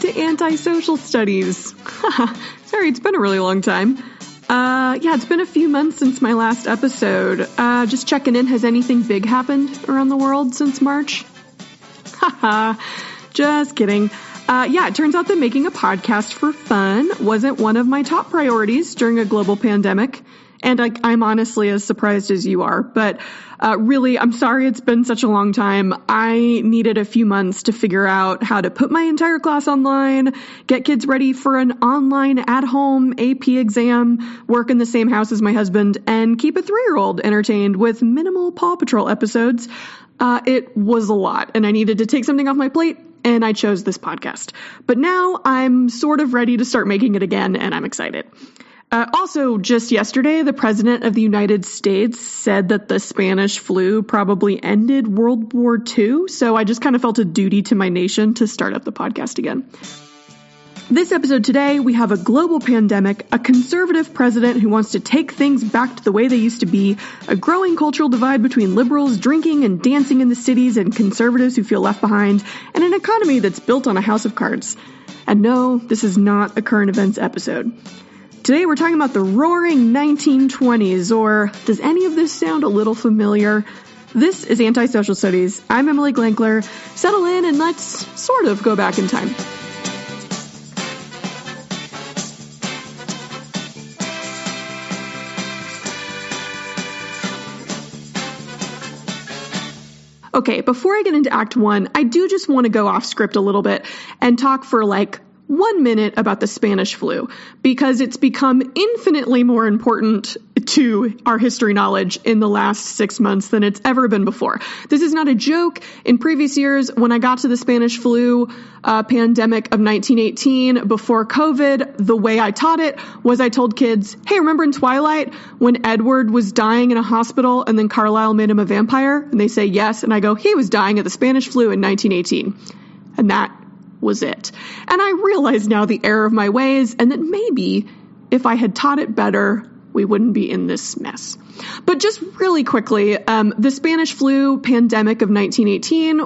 to Antisocial Studies. Sorry, it's been a really long time. It's been a few months since my last episode. Just checking in, has anything big happened around the world since March? Haha, just kidding. It turns out that making a podcast for fun wasn't one of my top priorities during a global pandemic. And I'm honestly as surprised as you are. But really, I'm sorry it's been such a long time. I needed a few months to figure out how to put my entire class online, get kids ready for an online at-home AP exam, work in the same house as my husband, and keep a 3-year-old entertained with minimal Paw Patrol episodes. It was a lot, and I needed to take something off my plate, and I chose this podcast. But now I'm sort of ready to start making it again, and I'm excited. Also, just yesterday, the President of the United States said that the Spanish flu probably ended World War II, so I just kind of felt a duty to my nation to start up the podcast again. This episode today, we have a global pandemic, a conservative president who wants to take things back to the way they used to be, a growing cultural divide between liberals drinking and dancing in the cities and conservatives who feel left behind, and an economy that's built on a house of cards. And no, this is not a current events episode. Today we're talking about the roaring 1920s, or does any of this sound a little familiar? This is Antisocial Studies. I'm Emily Glankler. Settle in and let's sort of go back in time. Okay, before I get into Act 1, I do just want to go off script a little bit and talk for 1 minute about the Spanish flu, because it's become infinitely more important to our history knowledge in the last 6 months than it's ever been before. This is not a joke. In previous years, when I got to the Spanish flu pandemic of 1918, before COVID, the way I taught it was I told kids, hey, remember in Twilight when Edward was dying in a hospital and then Carlisle made him a vampire? And they say yes. And I go, he was dying of the Spanish flu in 1918. And that was it. And I realize now the error of my ways, and that maybe if I had taught it better, we wouldn't be in this mess. But just really quickly, the Spanish flu pandemic of 1918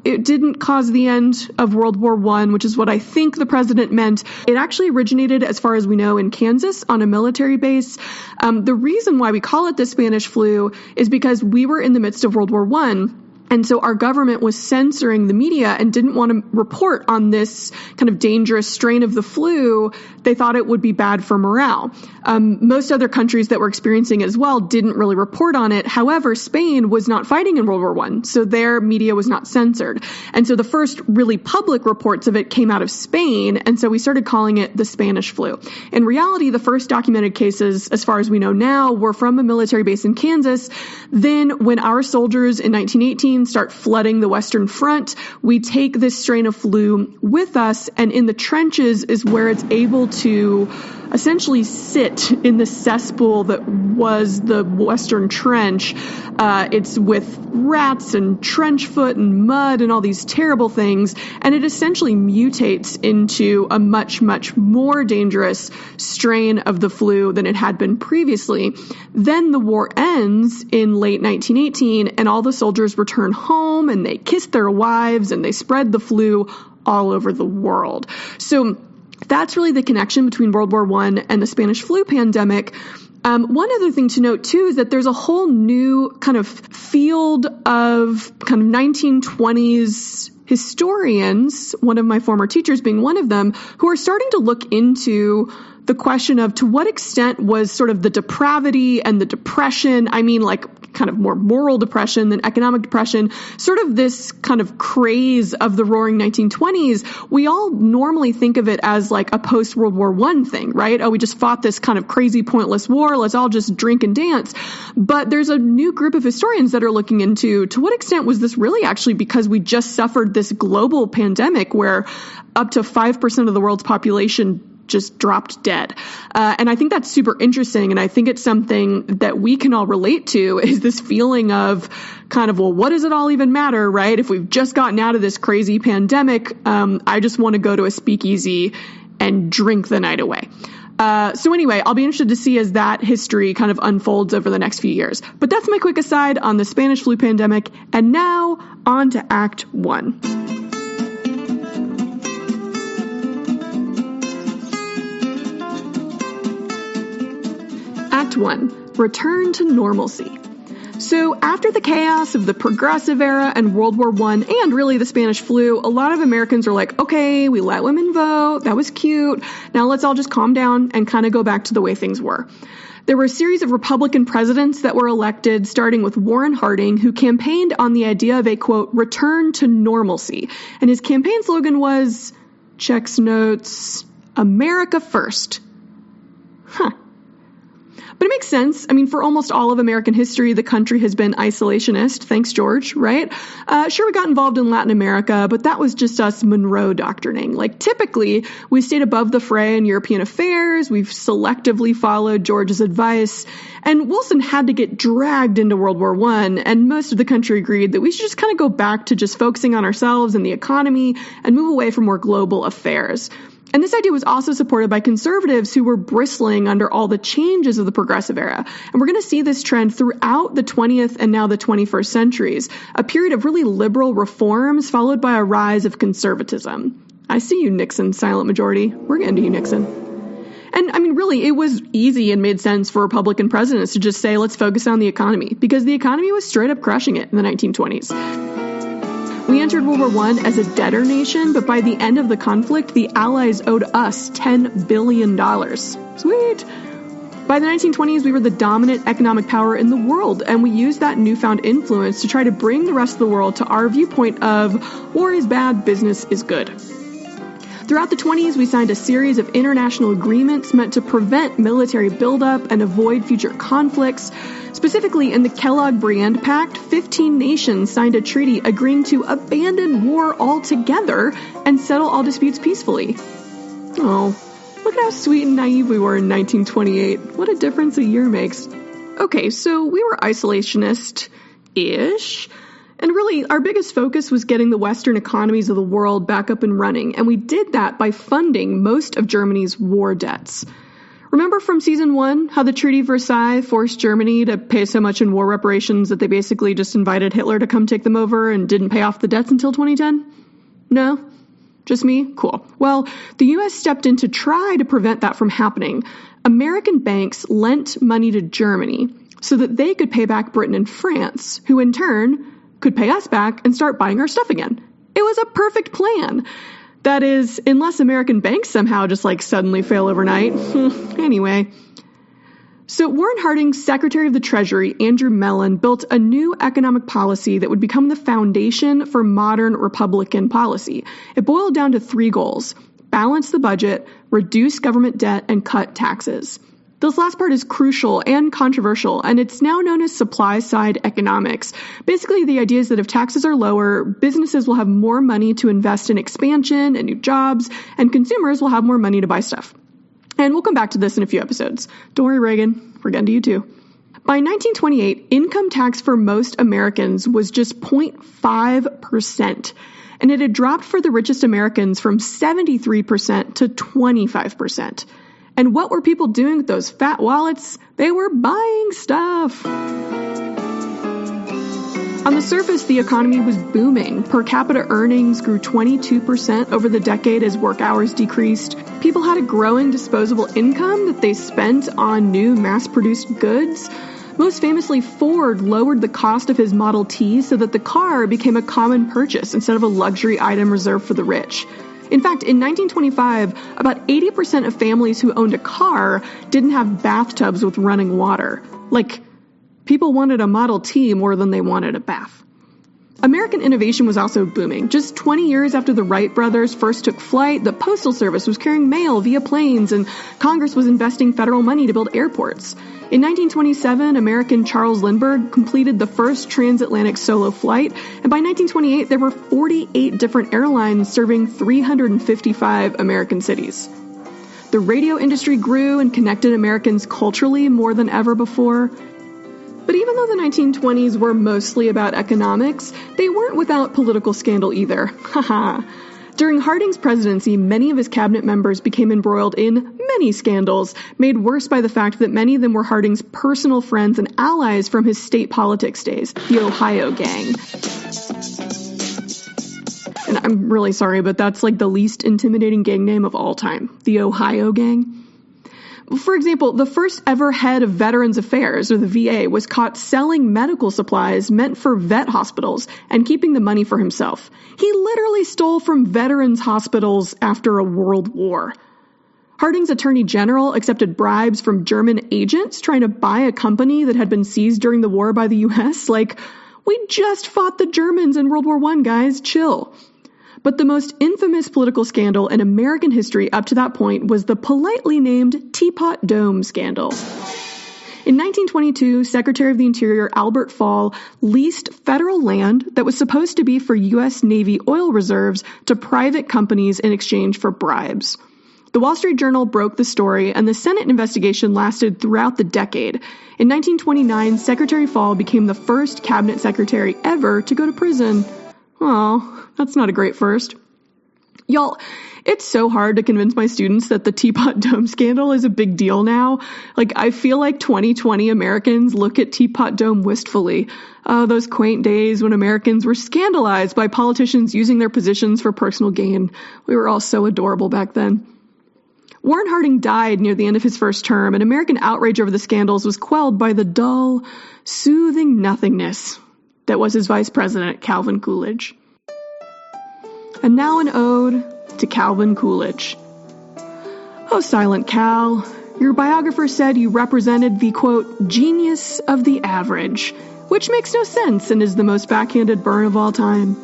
it didn't cause the end of World War I, which is what I think the president meant. It actually originated, as far as we know, in Kansas on a military base. The reason why we call it the Spanish flu is because we were in the midst of World War I. And so our government was censoring the media and didn't want to report on this kind of dangerous strain of the flu. They thought it would be bad for morale. Most other countries that were experiencing it as well didn't really report on it. However, Spain was not fighting in World War I, so their media was not censored. And so the first really public reports of it came out of Spain, and so we started calling it the Spanish flu. In reality, the first documented cases, as far as we know now, were from a military base in Kansas. Then when our soldiers in 1918 start flooding the Western Front, we take this strain of flu with us, and in the trenches is where it's able to essentially sit in the cesspool that was the Western Trench. It's with rats and trench foot and mud and all these terrible things, and it essentially mutates into a much, much more dangerous strain of the flu than it had been previously. Then the war ends in late 1918, and all the soldiers return home, and they kiss their wives, and they spread the flu all over the world. So that's really the connection between World War I and the Spanish flu pandemic. One other thing to note, too, is that there's a whole new kind of field of kind of 1920s historians, one of my former teachers being one of them, who are starting to look into the question of to what extent was sort of the depravity and the depression, kind of more moral depression than economic depression, sort of this kind of craze of the roaring 1920s. We all normally think of it as like a post-World War I thing, right? Oh, we just fought this kind of crazy, pointless war. Let's all just drink and dance. But there's a new group of historians that are looking into to what extent was this really actually because we just suffered this global pandemic where up to 5% of the world's population just dropped dead. And I think that's super interesting. And I think it's something that we can all relate to, is this feeling of kind of, well, what does it all even matter, right? If we've just gotten out of this crazy pandemic, I just want to go to a speakeasy and drink the night away. So anyway, I'll be interested to see as that history kind of unfolds over the next few years. But that's my quick aside on the Spanish flu pandemic. And now on to Act 1. 1, return to normalcy. So after the chaos of the Progressive Era and World War I, and really the Spanish flu, a lot of Americans are like, okay, we let women vote, that was cute, now let's all just calm down and kind of go back to the way things were. There were a series of Republican presidents that were elected, starting with Warren Harding, who campaigned on the idea of a, quote, return to normalcy. And his campaign slogan was, checks notes, America first. But it makes sense. I mean, for almost all of American history, the country has been isolationist. Thanks, George, right? Sure, we got involved in Latin America, but that was just us Monroe doctrining. Like, typically, we stayed above the fray in European affairs. We've selectively followed George's advice. And Wilson had to get dragged into World War I, and most of the country agreed that we should just kind of go back to just focusing on ourselves and the economy and move away from more global affairs. And this idea was also supported by conservatives who were bristling under all the changes of the Progressive Era. And we're going to see this trend throughout the 20th and now the 21st centuries, a period of really liberal reforms followed by a rise of conservatism. I see you, Nixon, silent majority. We're getting to you, Nixon. And I mean, really, it was easy and made sense for Republican presidents to just say, let's focus on the economy, because the economy was straight up crushing it in the 1920s. We entered World War I as a debtor nation, but by the end of the conflict, the Allies owed us $10 billion. Sweet! By the 1920s, we were the dominant economic power in the world, and we used that newfound influence to try to bring the rest of the world to our viewpoint of war is bad, business is good. Throughout the 20s, we signed a series of international agreements meant to prevent military buildup and avoid future conflicts. Specifically, in the Kellogg-Briand Pact, 15 nations signed a treaty agreeing to abandon war altogether and settle all disputes peacefully. Oh, look at how sweet and naive we were in 1928. What a difference a year makes. Okay, so we were isolationist-ish. And really, our biggest focus was getting the Western economies of the world back up and running, and we did that by funding most of Germany's war debts. Remember from season 1 how the Treaty of Versailles forced Germany to pay so much in war reparations that they basically just invited Hitler to come take them over and didn't pay off the debts until 2010? No? Just me? Cool. Well, the U.S. stepped in to try to prevent that from happening. American banks lent money to Germany so that they could pay back Britain and France, who in turn could pay us back and start buying our stuff again. It was a perfect plan. That is, unless American banks somehow just suddenly fail overnight. Anyway. So Warren Harding's Secretary of the Treasury, Andrew Mellon, built a new economic policy that would become the foundation for modern Republican policy. It boiled down to 3 goals: balance the budget, reduce government debt, and cut taxes. This last part is crucial and controversial, and it's now known as supply-side economics. Basically, the idea is that if taxes are lower, businesses will have more money to invest in expansion and new jobs, and consumers will have more money to buy stuff. And we'll come back to this in a few episodes. Don't worry, Reagan. We're getting to you too. By 1928, income tax for most Americans was just 0.5%, and it had dropped for the richest Americans from 73% to 25%. And what were people doing with those fat wallets? They were buying stuff. On the surface, the economy was booming. Per capita earnings grew 22% over the decade as work hours decreased. People had a growing disposable income that they spent on new mass-produced goods. Most famously, Ford lowered the cost of his Model T so that the car became a common purchase instead of a luxury item reserved for the rich. In fact, in 1925, about 80% of families who owned a car didn't have bathtubs with running water. People wanted a Model T more than they wanted a bath. American innovation was also booming. Just 20 years after the Wright brothers first took flight, the Postal Service was carrying mail via planes, and Congress was investing federal money to build airports. In 1927, American Charles Lindbergh completed the first transatlantic solo flight, and by 1928, there were 48 different airlines serving 355 American cities. The radio industry grew and connected Americans culturally more than ever before. But even though the 1920s were mostly about economics, they weren't without political scandal either. Haha. During Harding's presidency, many of his cabinet members became embroiled in many scandals, made worse by the fact that many of them were Harding's personal friends and allies from his state politics days, the Ohio Gang. And I'm really sorry, but that's the least intimidating gang name of all time, the Ohio Gang. For example, the first ever head of Veterans Affairs, or the VA, was caught selling medical supplies meant for vet hospitals and keeping the money for himself. He literally stole from veterans' hospitals after a world war. Harding's attorney general accepted bribes from German agents trying to buy a company that had been seized during the war by the U.S. Like, we just fought the Germans in World War I, guys, chill. But the most infamous political scandal in American history up to that point was the politely named Teapot Dome scandal. In 1922, Secretary of the Interior Albert Fall leased federal land that was supposed to be for U.S. Navy oil reserves to private companies in exchange for bribes. The Wall Street Journal broke the story, and the Senate investigation lasted throughout the decade. In 1929, Secretary Fall became the first cabinet secretary ever to go to prison. Oh, that's not a great first. Y'all, it's so hard to convince my students that the Teapot Dome scandal is a big deal now. Like, I feel like 2020 Americans look at Teapot Dome wistfully. Those quaint days when Americans were scandalized by politicians using their positions for personal gain. We were all so adorable back then. Warren Harding died near the end of his first term, and American outrage over the scandals was quelled by the dull, soothing nothingness that was his vice president, Calvin Coolidge. And now an ode to Calvin Coolidge. Oh, Silent Cal, your biographer said you represented the, quote, genius of the average, which makes no sense and is the most backhanded burn of all time.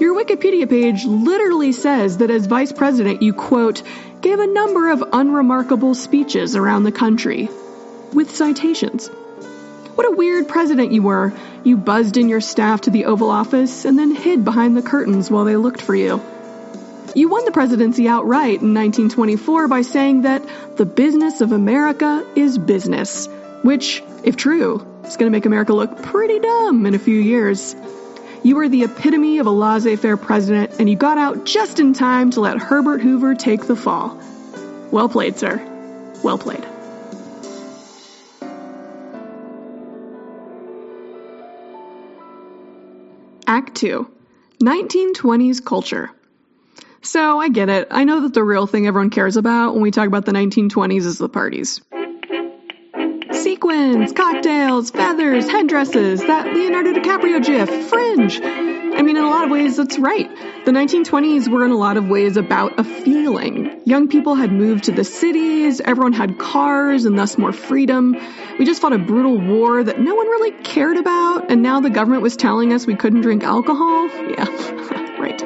Your Wikipedia page literally says that as vice president you, quote, gave a number of unremarkable speeches around the country, with citations. What a weird president you were. You buzzed in your staff to the Oval Office and then hid behind the curtains while they looked for you. You won the presidency outright in 1924 by saying that the business of America is business, which, if true, is going to make America look pretty dumb in a few years. You were the epitome of a laissez-faire president, and you got out just in time to let Herbert Hoover take the fall. Well played, sir. Well played. Act 2. 1920s culture. So, I get it. I know that the real thing everyone cares about when we talk about the 1920s is the parties. Sequins, cocktails, feathers, headdresses, that Leonardo DiCaprio gif, fringe. I mean, in a lot of ways, that's right. The 1920s were in a lot of ways about a feeling. Young people had moved to the cities, everyone had cars and thus more freedom. We just fought a brutal war that no one really cared about, and now the government was telling us we couldn't drink alcohol? Yeah, right.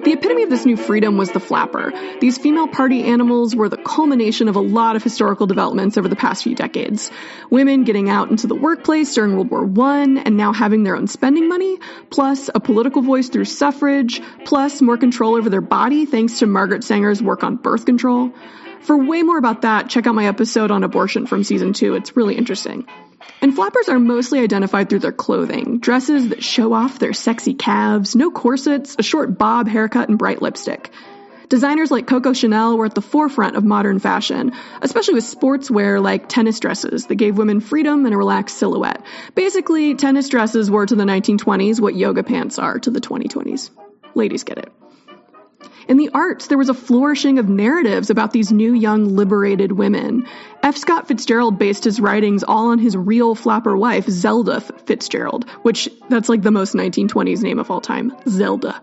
The epitome of this new freedom was the flapper. These female party animals were the culmination of a lot of historical developments over the past few decades. Women getting out into the workplace during World War I and now having their own spending money, plus a political voice through suffrage, plus more control over their body thanks to Margaret Sanger's work on birth control. For way more about that, check out my episode on abortion from season 2. It's really interesting. And flappers are mostly identified through their clothing, dresses that show off their sexy calves, no corsets, a short bob haircut, and bright lipstick. Designers like Coco Chanel were at the forefront of modern fashion, especially with sportswear like tennis dresses that gave women freedom and a relaxed silhouette. Basically, tennis dresses were to the 1920s what yoga pants are to the 2020s. Ladies get it. In the arts, there was a flourishing of narratives about these new young liberated women. F. Scott Fitzgerald based his writings all on his real flapper wife, Zelda Fitzgerald, which that's like the most 1920s name of all time, Zelda.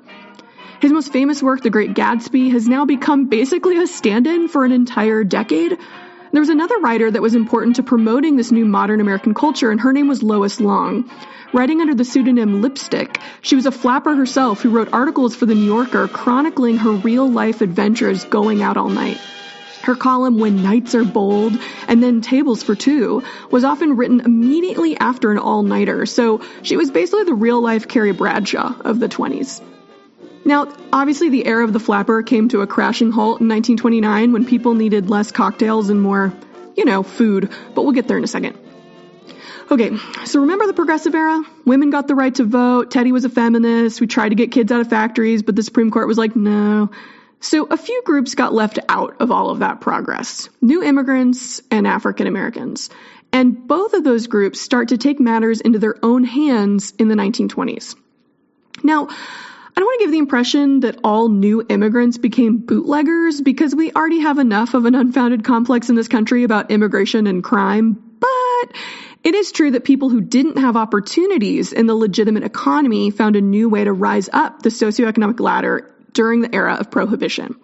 His most famous work, The Great Gatsby, has now become basically a stand-in for an entire decade. There was another writer that was important to promoting this new modern American culture, and her name was Lois Long. Writing under the pseudonym Lipstick, she was a flapper herself who wrote articles for The New Yorker chronicling her real-life adventures going out all night. Her column, When Nights Are Bold, and then Tables for Two, was often written immediately after an all-nighter, so she was basically the real-life Carrie Bradshaw of the 20s. Now, obviously the era of the flapper came to a crashing halt in 1929 when people needed less cocktails and more, food, but we'll get there in a second. Okay, so remember the progressive era? Women got the right to vote, Teddy was a feminist, we tried to get kids out of factories, but the Supreme Court was like, no. So a few groups got left out of all of that progress. New immigrants and African Americans. And both of those groups start to take matters into their own hands in the 1920s. Now, I don't want to give the impression that all new immigrants became bootleggers because we already have enough of an unfounded complex in this country about immigration and crime, but it is true that people who didn't have opportunities in the legitimate economy found a new way to rise up the socioeconomic ladder during the era of Prohibition.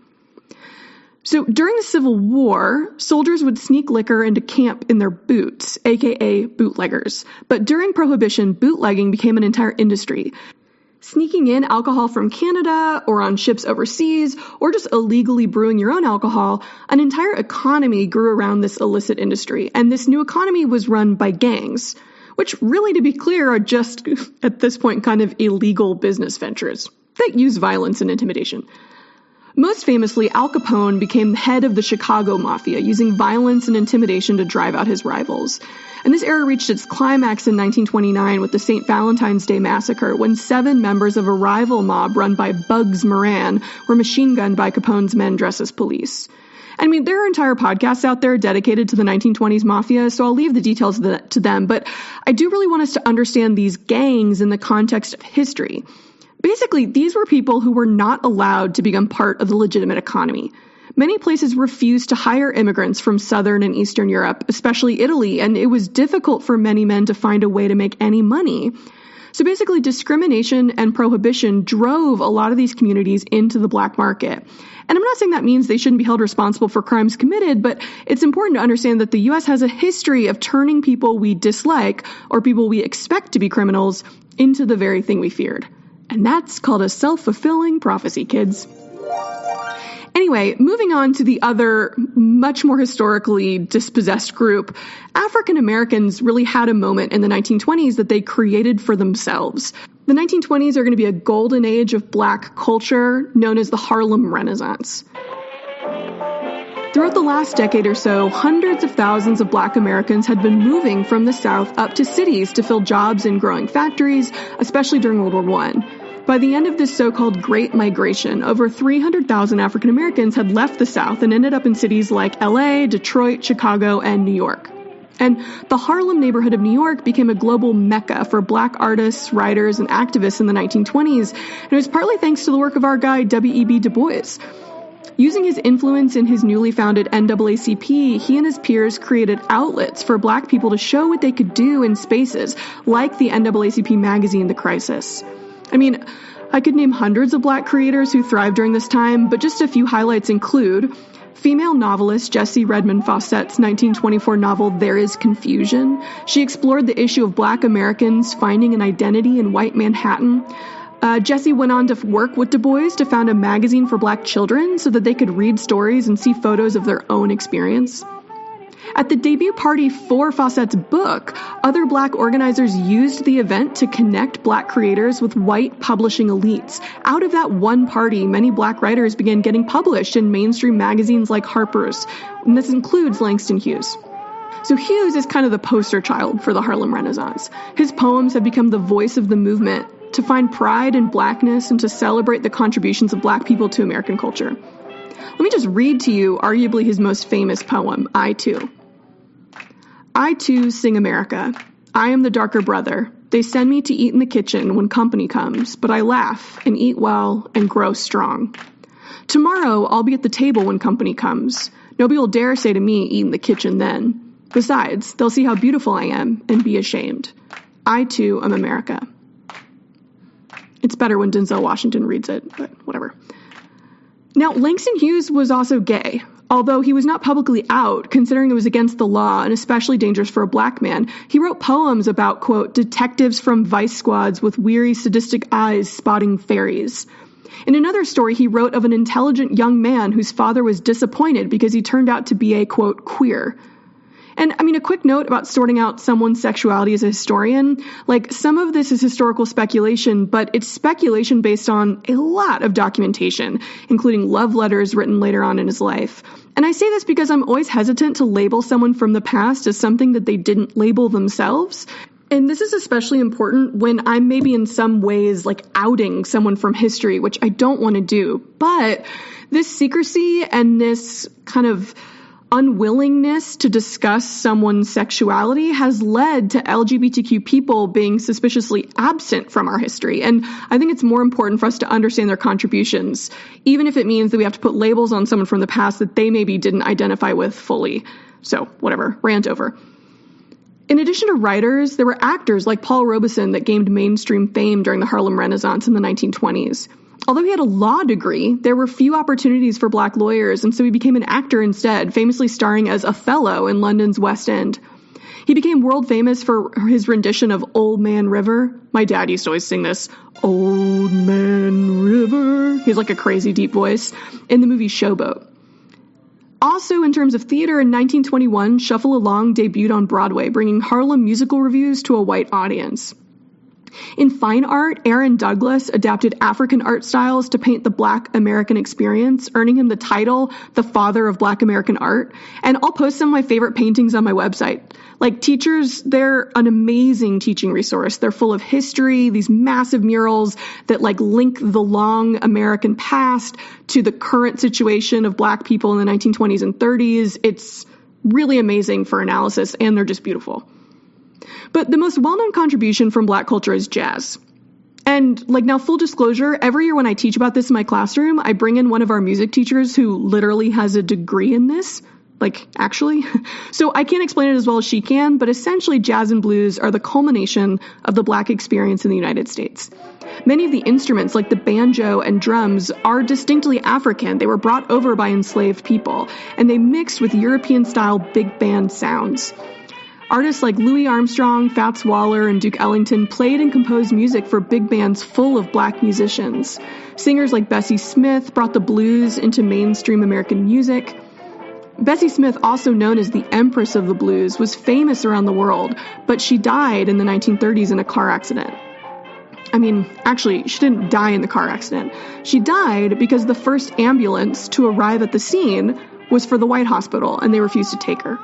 So during the Civil War, soldiers would sneak liquor into camp in their boots, aka bootleggers. But during Prohibition, bootlegging became an entire industry. Sneaking in alcohol from Canada or on ships overseas, or just illegally brewing your own alcohol, an entire economy grew around this illicit industry. And this new economy was run by gangs, which really, to be clear, are just, at this point, kind of illegal business ventures that use violence and intimidation. Most famously, Al Capone became the head of the Chicago Mafia, using violence and intimidation to drive out his rivals. And this era reached its climax in 1929 with the St. Valentine's Day Massacre, when 7 members of a rival mob run by Bugs Moran were machine-gunned by Capone's men dressed as police. I mean, there are entire podcasts out there dedicated to the 1920s Mafia, so I'll leave the details to them, but I do really want us to understand these gangs in the context of history. Basically, these were people who were not allowed to become part of the legitimate economy. Many places refused to hire immigrants from Southern and Eastern Europe, especially Italy, and it was difficult for many men to find a way to make any money. So basically, discrimination and prohibition drove a lot of these communities into the black market. And I'm not saying that means they shouldn't be held responsible for crimes committed, but it's important to understand that the U.S. has a history of turning people we dislike, or people we expect to be criminals, into the very thing we feared. And that's called a self-fulfilling prophecy, kids. Anyway, moving on to the other, much more historically dispossessed group, African Americans really had a moment in the 1920s that they created for themselves. The 1920s are going to be a golden age of black culture known as the Harlem Renaissance. Throughout the last decade or so, hundreds of thousands of black Americans had been moving from the South up to cities to fill jobs in growing factories, especially during World War I. By the end of this so-called Great Migration, over 300,000 African Americans had left the South and ended up in cities like LA, Detroit, Chicago, and New York. And the Harlem neighborhood of New York became a global mecca for black artists, writers, and activists in the 1920s, and it was partly thanks to the work of our guy W.E.B. Du Bois. Using his influence in his newly founded NAACP, he and his peers created outlets for black people to show what they could do in spaces like the NAACP magazine, The Crisis. I mean, I could name hundreds of black creators who thrived during this time, but just a few highlights include female novelist Jessie Redmond Fauset's 1924 novel There Is Confusion. She explored the issue of black Americans finding an identity in white Manhattan. Jessie went on to work with Du Bois to found a magazine for black children so that they could read stories and see photos of their own experience. At the debut party for Fauset's book, other black organizers used the event to connect black creators with white publishing elites. Out of that one party, many black writers began getting published in mainstream magazines like Harper's, and this includes Langston Hughes. So Hughes is kind of the poster child for the Harlem Renaissance. His poems have become the voice of the movement to find pride in blackness and to celebrate the contributions of black people to American culture. Let me just read to you arguably his most famous poem, I Too. I too sing America. I am the darker brother. They send me to eat in the kitchen when company comes, but I laugh and eat well and grow strong. Tomorrow I'll be at the table when company comes. Nobody will dare say to me, eat in the kitchen then. Besides, they'll see how beautiful I am and be ashamed. I too am America. It's better when Denzel Washington reads it, but whatever. Now, Langston Hughes was also gay. Although he was not publicly out, considering it was against the law and especially dangerous for a black man, he wrote poems about, quote, detectives from vice squads with weary, sadistic eyes spotting fairies. In another story, he wrote of an intelligent young man whose father was disappointed because he turned out to be a, quote, queer. And I mean, a quick note about sorting out someone's sexuality as a historian. Like, some of this is historical speculation, but it's speculation based on a lot of documentation, including love letters written later on in his life. And I say this because I'm always hesitant to label someone from the past as something that they didn't label themselves. And this is especially important when I'm maybe in some ways like outing someone from history, which I don't want to do. But this secrecy and this kind of unwillingness to discuss someone's sexuality has led to LGBTQ people being suspiciously absent from our history. And I think it's more important for us to understand their contributions, even if it means that we have to put labels on someone from the past that they maybe didn't identify with fully. So, whatever, rant over. In addition to writers, there were actors like Paul Robeson that gained mainstream fame during the Harlem Renaissance in the 1920s. Although he had a law degree, there were few opportunities for black lawyers, and so he became an actor instead, famously starring as Othello in London's West End. He became world famous for his rendition of Old Man River. My dad used to always sing this, Old Man River. He has like a crazy deep voice, in the movie Showboat. Also, in terms of theater, in 1921, Shuffle Along debuted on Broadway, bringing Harlem musical reviews to a white audience. In fine art, Aaron Douglas adapted African art styles to paint the Black American experience, earning him the title, the father of Black American art. And I'll post some of my favorite paintings on my website. Like teachers, they're an amazing teaching resource. They're full of history, these massive murals that like link the long American past to the current situation of Black people in the 1920s and 30s. It's really amazing for analysis, and they're just beautiful. But the most well-known contribution from Black culture is jazz. And like now, full disclosure, every year when I teach about this in my classroom, I bring in one of our music teachers who literally has a degree in this. Like, actually. So I can't explain it as well as she can, but essentially jazz and blues are the culmination of the Black experience in the United States. Many of the instruments, like the banjo and drums, are distinctly African. They were brought over by enslaved people, and they mixed with European-style big band sounds. Artists like Louis Armstrong, Fats Waller, and Duke Ellington played and composed music for big bands full of Black musicians. Singers like Bessie Smith brought the blues into mainstream American music. Bessie Smith, also known as the Empress of the Blues, was famous around the world, but she died in the 1930s in a car accident. I mean, actually, she didn't die in the car accident. She died because the first ambulance to arrive at the scene was for the White Hospital, and they refused to take her.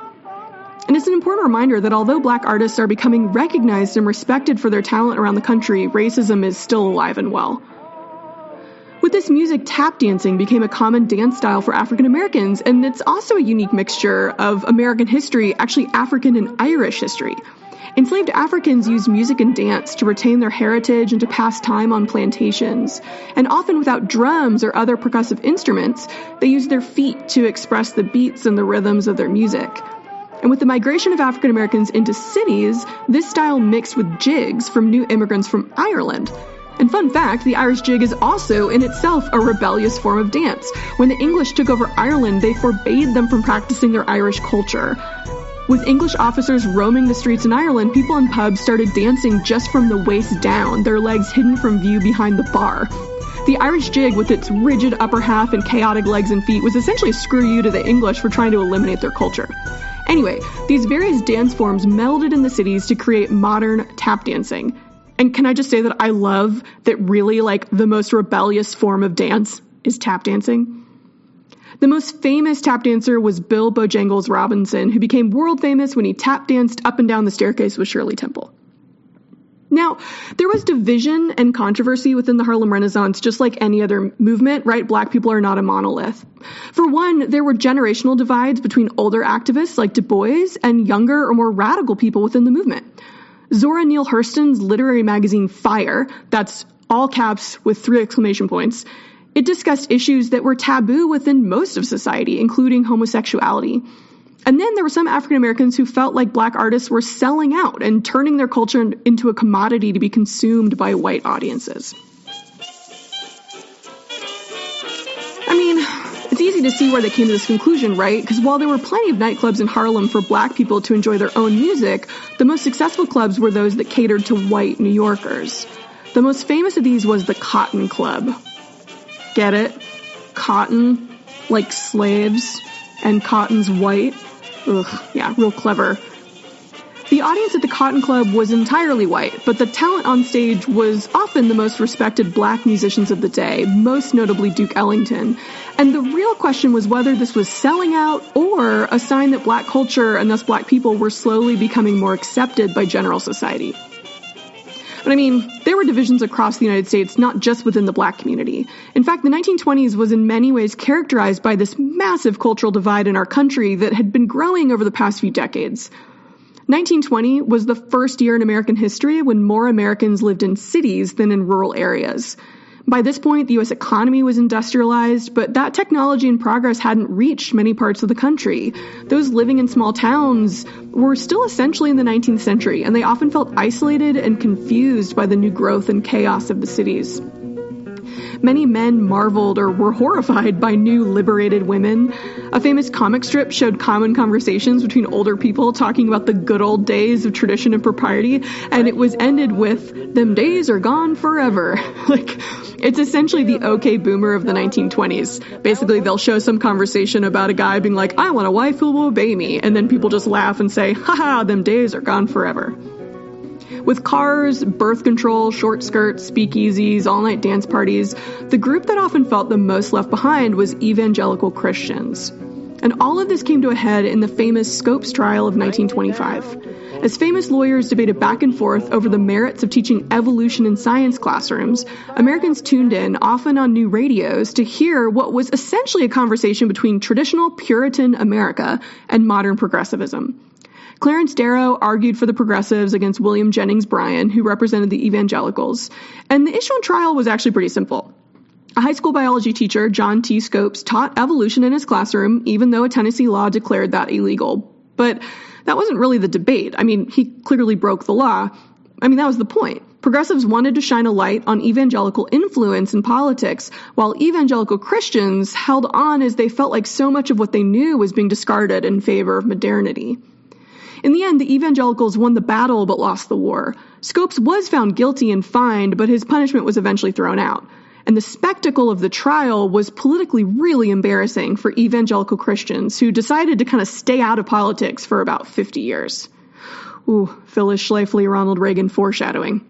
And it's an important reminder that although Black artists are becoming recognized and respected for their talent around the country, racism is still alive and well. With this music, tap dancing became a common dance style for African Americans, and it's also a unique mixture of American history, actually African and Irish history. Enslaved Africans used music and dance to retain their heritage and to pass time on plantations. And often without drums or other percussive instruments, they used their feet to express the beats and the rhythms of their music. And with the migration of African Americans into cities, this style mixed with jigs from new immigrants from Ireland. And fun fact, the Irish jig is also in itself a rebellious form of dance. When the English took over Ireland, they forbade them from practicing their Irish culture. With English officers roaming the streets in Ireland, people in pubs started dancing just from the waist down, their legs hidden from view behind the bar. The Irish jig, with its rigid upper half and chaotic legs and feet, was essentially a screw you to the English for trying to eliminate their culture. Anyway, these various dance forms melded in the cities to create modern tap dancing. And can I just say that I love that really, like, the most rebellious form of dance is tap dancing? The most famous tap dancer was Bill Bojangles Robinson, who became world famous when he tap danced up and down the staircase with Shirley Temple. Now, there was division and controversy within the Harlem Renaissance, just like any other movement, right? Black people are not a monolith. For one, there were generational divides between older activists like Du Bois and younger or more radical people within the movement. Zora Neale Hurston's literary magazine Fire, that's all caps with 3 exclamation points, it discussed issues that were taboo within most of society, including homosexuality. And then there were some African Americans who felt like Black artists were selling out and turning their culture into a commodity to be consumed by white audiences. I mean, it's easy to see where they came to this conclusion, right? Because while there were plenty of nightclubs in Harlem for Black people to enjoy their own music, the most successful clubs were those that catered to white New Yorkers. The most famous of these was the Cotton Club. Get it? Cotton, like slaves, and cotton's white. Ugh, yeah, real clever. The audience at the Cotton Club was entirely white, but the talent on stage was often the most respected Black musicians of the day, most notably Duke Ellington. And the real question was whether this was selling out or a sign that Black culture and thus Black people were slowly becoming more accepted by general society. But I mean, there were divisions across the United States, not just within the black community. In fact, the 1920s was in many ways characterized by this massive cultural divide in our country that had been growing over the past few decades. 1920 was the first year in American history when more Americans lived in cities than in rural areas. By this point, the U.S. economy was industrialized, but that technology and progress hadn't reached many parts of the country. Those living in small towns were still essentially in the 19th century, and they often felt isolated and confused by the new growth and chaos of the cities. Many men marveled or were horrified by new liberated women. A famous comic strip showed common conversations between older people talking about the good old days of tradition and propriety, and it was ended with, "Them days are gone forever." It's essentially the OK Boomer of the 1920s. Basically, they'll show some conversation about a guy being like, "I want a wife who will obey me," and then people just laugh and say, "Haha, them days are gone forever." With cars, birth control, short skirts, speakeasies, all-night dance parties, the group that often felt the most left behind was evangelical Christians. And all of this came to a head in the famous Scopes trial of 1925. As famous lawyers debated back and forth over the merits of teaching evolution in science classrooms, Americans tuned in, often on new radios, to hear what was essentially a conversation between traditional Puritan America and modern progressivism. Clarence Darrow argued for the progressives against William Jennings Bryan, who represented the evangelicals. And the issue in trial was actually pretty simple. A high school biology teacher, John T. Scopes, taught evolution in his classroom, even though a Tennessee law declared that illegal. But that wasn't really the debate. I mean, he clearly broke the law. That was the point. Progressives wanted to shine a light on evangelical influence in politics, while evangelical Christians held on as they felt like so much of what they knew was being discarded in favor of modernity. In the end, the evangelicals won the battle but lost the war. Scopes was found guilty and fined, but his punishment was eventually thrown out. And the spectacle of the trial was politically really embarrassing for evangelical Christians who decided to kind of stay out of politics for about 50 years. Ooh, Phyllis Schlafly, Ronald Reagan foreshadowing.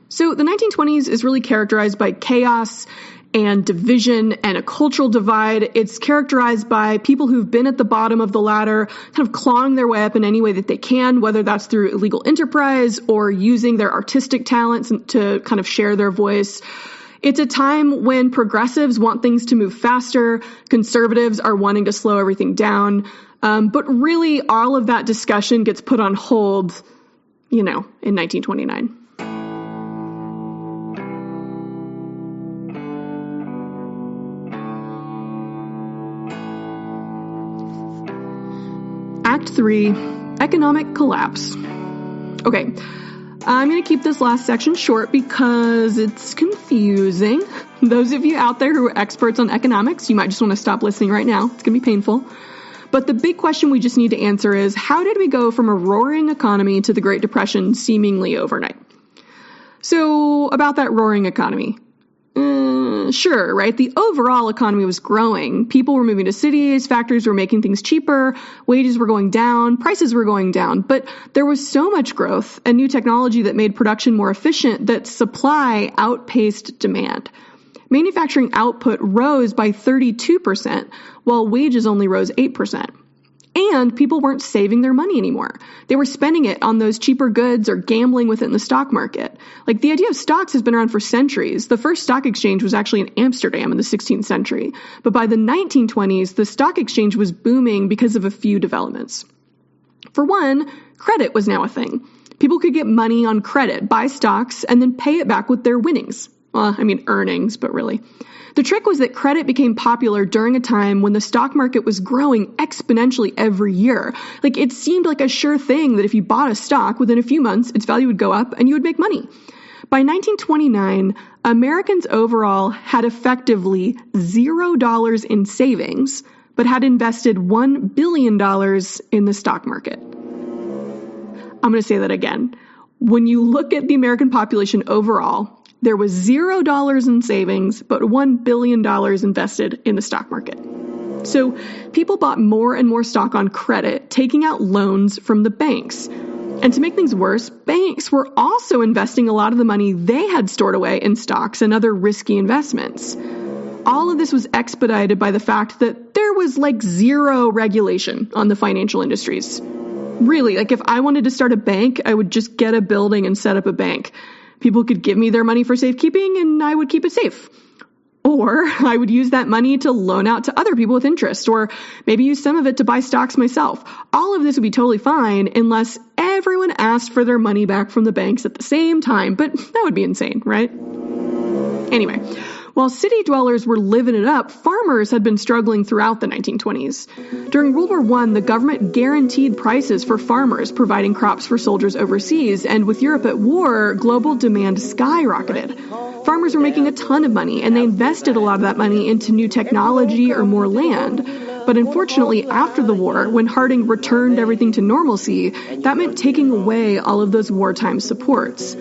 So the 1920s is really characterized by chaos and division and a cultural divide. It's characterized by people who've been at the bottom of the ladder, kind of clawing their way up in any way that they can, whether that's through illegal enterprise or using their artistic talents to kind of share their voice. It's a time when progressives want things to move faster, conservatives are wanting to slow everything down, but really all of that discussion gets put on hold, in 1929. Act 3, Economic Collapse. Okay, I'm going to keep this last section short because it's confusing. Those of you out there who are experts on economics, you might just want to stop listening right now. It's going to be painful. But the big question we just need to answer is, how did we go from a roaring economy to the Great Depression seemingly overnight? So, about that roaring economy. Sure, right? The overall economy was growing. People were moving to cities, factories were making things cheaper, wages were going down, prices were going down. But there was so much growth and new technology that made production more efficient that supply outpaced demand. Manufacturing output rose by 32%, while wages only rose 8%. And people weren't saving their money anymore. They were spending it on those cheaper goods or gambling with it in the stock market. The idea of stocks has been around for centuries. The first stock exchange was actually in Amsterdam in the 16th century. But by the 1920s, the stock exchange was booming because of a few developments. For one, credit was now a thing. People could get money on credit, buy stocks, and then pay it back with their winnings. Earnings, but really. The trick was that credit became popular during a time when the stock market was growing exponentially every year. It seemed like a sure thing that if you bought a stock, within a few months, its value would go up and you would make money. By 1929, Americans overall had effectively $0 in savings, but had invested $1 billion in the stock market. I'm going to say that again. When you look at the American population overall, there was $0 in savings, but $1 billion invested in the stock market. So people bought more and more stock on credit, taking out loans from the banks. And to make things worse, banks were also investing a lot of the money they had stored away in stocks and other risky investments. All of this was expedited by the fact that there was zero regulation on the financial industries. Really, like if I wanted to start a bank, I would just get a building and set up a bank. People could give me their money for safekeeping and I would keep it safe. Or I would use that money to loan out to other people with interest, or maybe use some of it to buy stocks myself. All of this would be totally fine unless everyone asked for their money back from the banks at the same time, but that would be insane, right? Anyway, while city dwellers were living it up, farmers had been struggling throughout the 1920s. During World War I, the government guaranteed prices for farmers, providing crops for soldiers overseas, and with Europe at war, global demand skyrocketed. Farmers were making a ton of money, and they invested a lot of that money into new technology or more land. But unfortunately, after the war, when Harding returned everything to normalcy, that meant taking away all of those wartime supports.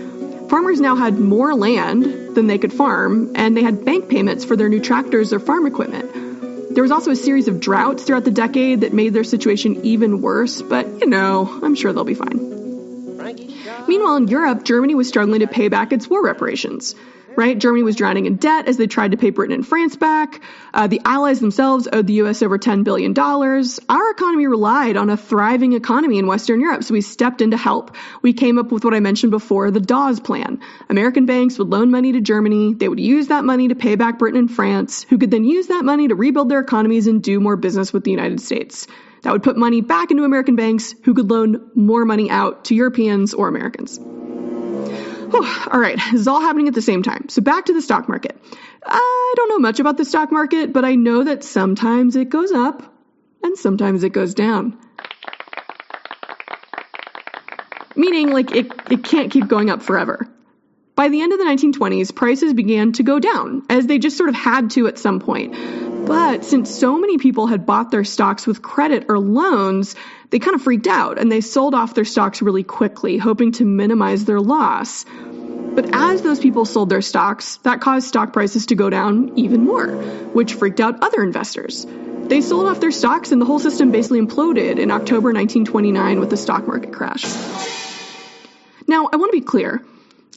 Farmers now had more land than they could farm, and they had bank payments for their new tractors or farm equipment. There was also a series of droughts throughout the decade that made their situation even worse, but, I'm sure they'll be fine. Meanwhile, in Europe, Germany was struggling to pay back its war reparations. Right? Germany was drowning in debt as they tried to pay Britain and France back. The Allies themselves owed the U.S. over $10 billion. Our economy relied on a thriving economy in Western Europe, so we stepped in to help. We came up with what I mentioned before, the Dawes Plan. American banks would loan money to Germany. They would use that money to pay back Britain and France, who could then use that money to rebuild their economies and do more business with the United States. That would put money back into American banks, who could loan more money out to Europeans or Americans. Whew, all right, this is all happening at the same time. So back to the stock market. I don't know much about the stock market, but I know that sometimes it goes up and sometimes it goes down. Meaning, it can't keep going up forever. By the end of the 1920s, prices began to go down, as they just sort of had to at some point. But since so many people had bought their stocks with credit or loans, they kind of freaked out and they sold off their stocks really quickly, hoping to minimize their loss. But as those people sold their stocks, that caused stock prices to go down even more, which freaked out other investors. They sold off their stocks and the whole system basically imploded in October 1929 with the stock market crash. Now, I want to be clear.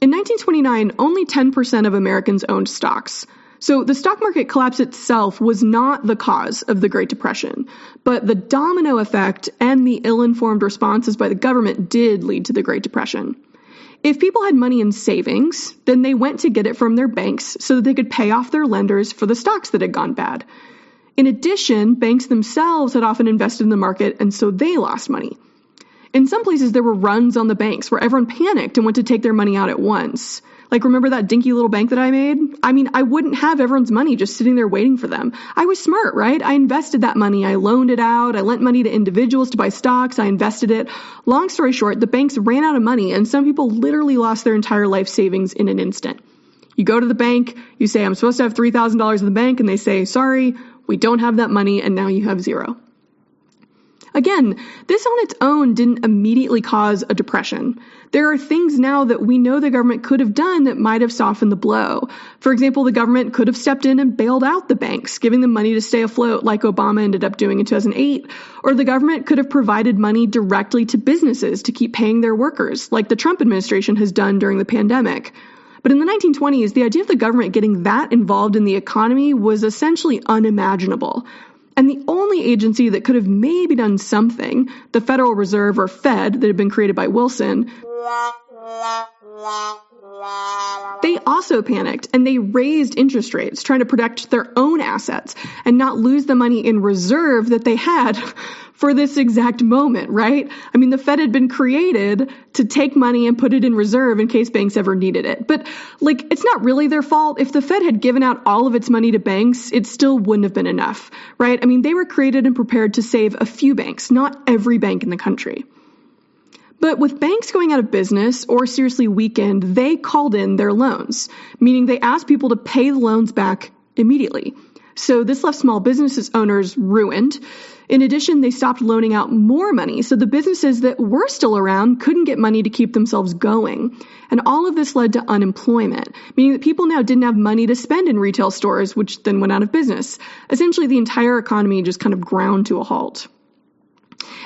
In 1929, only 10% of Americans owned stocks. So the stock market collapse itself was not the cause of the Great Depression, but the domino effect and the ill-informed responses by the government did lead to the Great Depression. If people had money in savings, then they went to get it from their banks so that they could pay off their lenders for the stocks that had gone bad. In addition, banks themselves had often invested in the market, and so they lost money. In some places, there were runs on the banks where everyone panicked and went to take their money out at once. Like, remember that dinky little bank that I made? I mean, I wouldn't have everyone's money just sitting there waiting for them. I was smart, right? I invested that money. I loaned it out. I lent money to individuals to buy stocks. I invested it. Long story short, the banks ran out of money, and some people literally lost their entire life savings in an instant. You go to the bank, you say, I'm supposed to have $3,000 in the bank, and they say, sorry, we don't have that money, and now you have zero. Again, this on its own didn't immediately cause a depression. There are things now that we know the government could have done that might have softened the blow. For example, the government could have stepped in and bailed out the banks, giving them money to stay afloat like Obama ended up doing in 2008. Or the government could have provided money directly to businesses to keep paying their workers, like the Trump administration has done during the pandemic. But in the 1920s, the idea of the government getting that involved in the economy was essentially unimaginable. And the only agency that could have maybe done something, the Federal Reserve, or Fed, that had been created by Wilson, they also panicked and they raised interest rates, trying to protect their own assets and not lose the money in reserve that they had for this exact moment, right? I mean, the Fed had been created to take money and put it in reserve in case banks ever needed it. But, it's not really their fault. If the Fed had given out all of its money to banks, it still wouldn't have been enough, right? I mean, they were created and prepared to save a few banks, not every bank in the country. But with banks going out of business or seriously weakened, they called in their loans, meaning they asked people to pay the loans back immediately. So this left small businesses owners ruined. In addition, they stopped loaning out more money, so the businesses that were still around couldn't get money to keep themselves going. And all of this led to unemployment, meaning that people now didn't have money to spend in retail stores, which then went out of business. Essentially, the entire economy just kind of ground to a halt.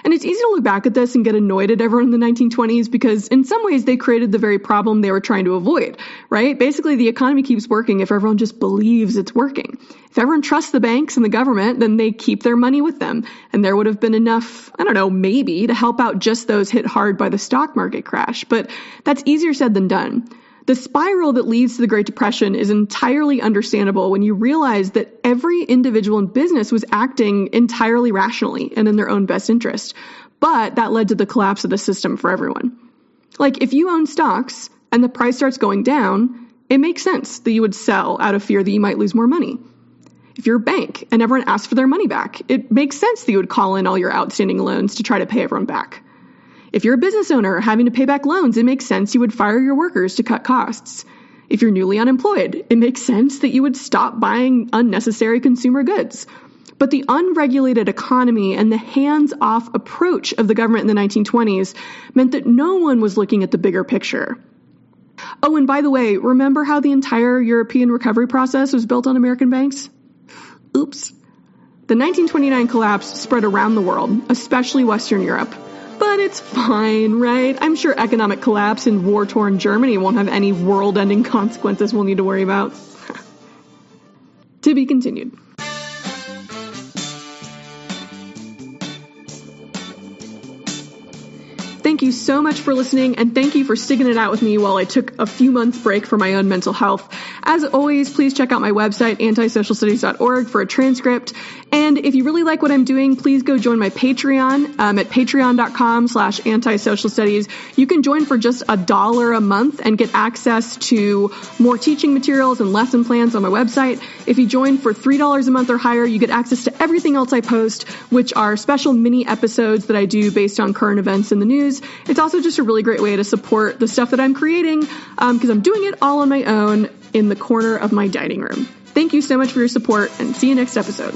And it's easy to look back at this and get annoyed at everyone in the 1920s because in some ways they created the very problem they were trying to avoid, right? Basically, the economy keeps working if everyone just believes it's working. If everyone trusts the banks and the government, then they keep their money with them. And there would have been enough, maybe to help out just those hit hard by the stock market crash. But that's easier said than done. The spiral that leads to the Great Depression is entirely understandable when you realize that every individual in business was acting entirely rationally and in their own best interest. But that led to the collapse of the system for everyone. Like, if you own stocks and the price starts going down, it makes sense that you would sell out of fear that you might lose more money. If you're a bank and everyone asks for their money back, it makes sense that you would call in all your outstanding loans to try to pay everyone back. If you're a business owner having to pay back loans, it makes sense you would fire your workers to cut costs. If you're newly unemployed, it makes sense that you would stop buying unnecessary consumer goods. But the unregulated economy and the hands-off approach of the government in the 1920s meant that no one was looking at the bigger picture. Oh, and by the way, remember how the entire European recovery process was built on American banks? Oops. The 1929 collapse spread around the world, especially Western Europe. But it's fine, right? I'm sure economic collapse in war-torn Germany won't have any world-ending consequences we'll need to worry about. To be continued. Thank you so much for listening, and thank you for sticking it out with me while I took a few months break for my own mental health. As always, please check out my website, antisocialstudies.org, for a transcript. And if you really like what I'm doing, please go join my Patreon at patreon.com/antisocialstudies. You can join for just $1 a month and get access to more teaching materials and lesson plans on my website. If you join for $3 a month or higher, you get access to everything else I post, which are special mini episodes that I do based on current events in the news. It's also just a really great way to support the stuff that I'm creating because I'm doing it all on my own in the corner of my dining room. Thank you so much for your support, and see you next episode.